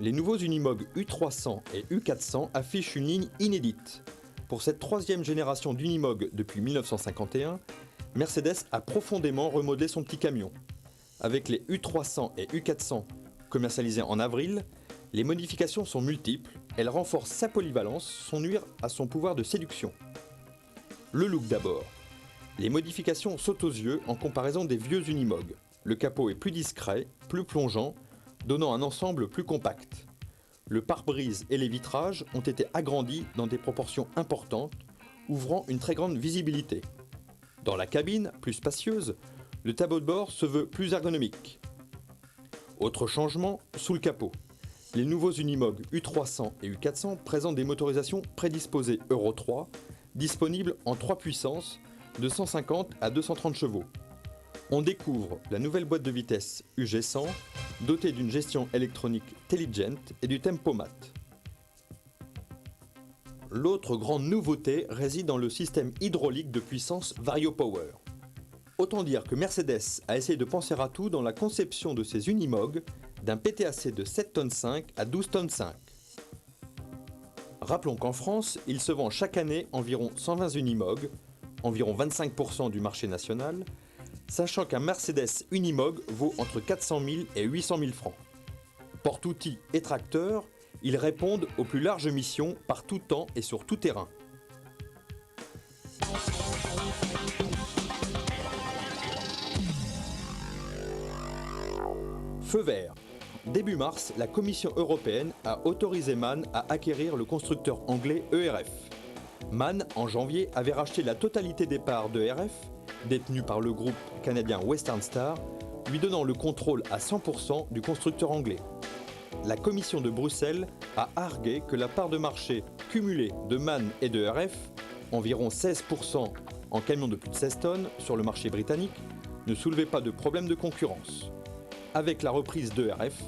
Les nouveaux Unimog U300 et U400 affichent une ligne inédite. Pour cette troisième génération d'Unimog depuis 1951, Mercedes a profondément remodelé son petit camion. Avec les U300 et U400 commercialisés en avril, les modifications sont multiples, elles renforcent sa polyvalence sans nuire à son pouvoir de séduction. Le look d'abord. Les modifications sautent aux yeux en comparaison des vieux Unimog. Le capot est plus discret, plus plongeant, donnant un ensemble plus compact. Le pare-brise et les vitrages ont été agrandis dans des proportions importantes, ouvrant une très grande visibilité. Dans la cabine, plus spacieuse, le tableau de bord se veut plus ergonomique. Autre changement, sous le capot. Les nouveaux Unimog U300 et U400 présentent des motorisations prédisposées Euro 3, disponibles en 3 puissances, de 150 à 230 chevaux. On découvre la nouvelle boîte de vitesse UG100, dotée d'une gestion électronique Telligent et du Tempomat. L'autre grande nouveauté réside dans le système hydraulique de puissance VarioPower. Autant dire que Mercedes a essayé de penser à tout dans la conception de ses Unimog, d'un PTAC de 7,5 tonnes à 12,5 tonnes. Rappelons qu'en France, il se vend chaque année environ 120 Unimog, environ 25% du marché national, sachant qu'un Mercedes Unimog vaut entre 400 000 et 800 000 francs. Porte-outils et tracteurs, ils répondent aux plus larges missions par tout temps et sur tout terrain. Feu vert. Début mars, la Commission européenne a autorisé MAN à acquérir le constructeur anglais ERF. MAN, en janvier, avait racheté la totalité des parts d'ERF, détenues par le groupe canadien Western Star, lui donnant le contrôle à 100% du constructeur anglais. La Commission de Bruxelles a argué que la part de marché cumulée de MAN et de ERF, environ 16% en camions de plus de 16 tonnes sur le marché britannique, ne soulevait pas de problème de concurrence. Avec la reprise d'ERF,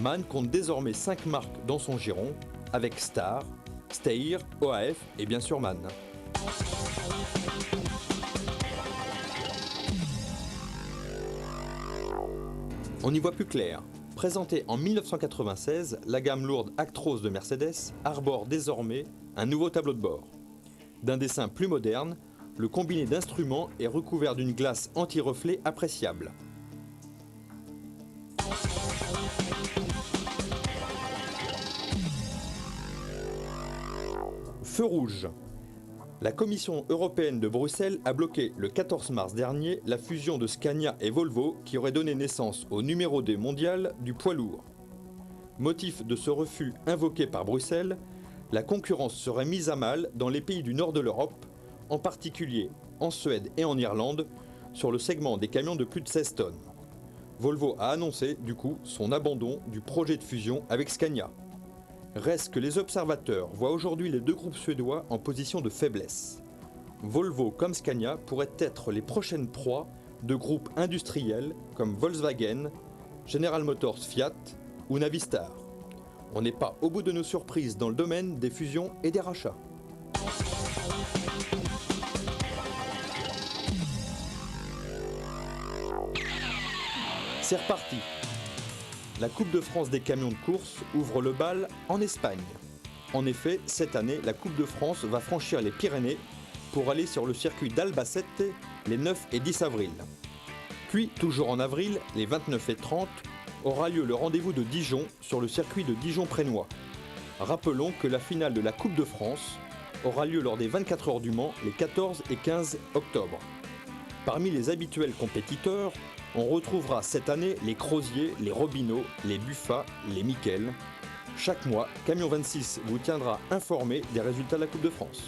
MAN compte désormais 5 marques dans son giron, avec Star, Steyr, OAF et bien sûr MAN. On y voit plus clair. Présentée en 1996, la gamme lourde Actros de Mercedes arbore désormais un nouveau tableau de bord. D'un dessin plus moderne, le combiné d'instruments est recouvert d'une glace anti-reflet appréciable. Feu rouge. La Commission européenne de Bruxelles a bloqué le 14 mars dernier la fusion de Scania et Volvo qui aurait donné naissance au numéro 2 mondial du poids lourd. Motif de ce refus invoqué par Bruxelles, la concurrence serait mise à mal dans les pays du nord de l'Europe, en particulier en Suède et en Irlande, sur le segment des camions de plus de 16 tonnes. Volvo a annoncé du coup son abandon du projet de fusion avec Scania. Reste que les observateurs voient aujourd'hui les deux groupes suédois en position de faiblesse. Volvo comme Scania pourraient être les prochaines proies de groupes industriels comme Volkswagen, General Motors Fiat ou Navistar. On n'est pas au bout de nos surprises dans le domaine des fusions et des rachats. C'est reparti. La Coupe de France des camions de course ouvre le bal en Espagne. En effet, cette année, la Coupe de France va franchir les Pyrénées pour aller sur le circuit d'Albacete les 9 et 10 avril. Puis, toujours en avril, les 29 et 30, aura lieu le rendez-vous de Dijon sur le circuit de Dijon-Prénois. Rappelons que la finale de la Coupe de France aura lieu lors des 24 heures du Mans les 14 et 15 octobre. Parmi les habituels compétiteurs, on retrouvera cette année les Crozier, les Robineau, les Buffa, les Miquel. Chaque mois, Camion 26 vous tiendra informé des résultats de la Coupe de France.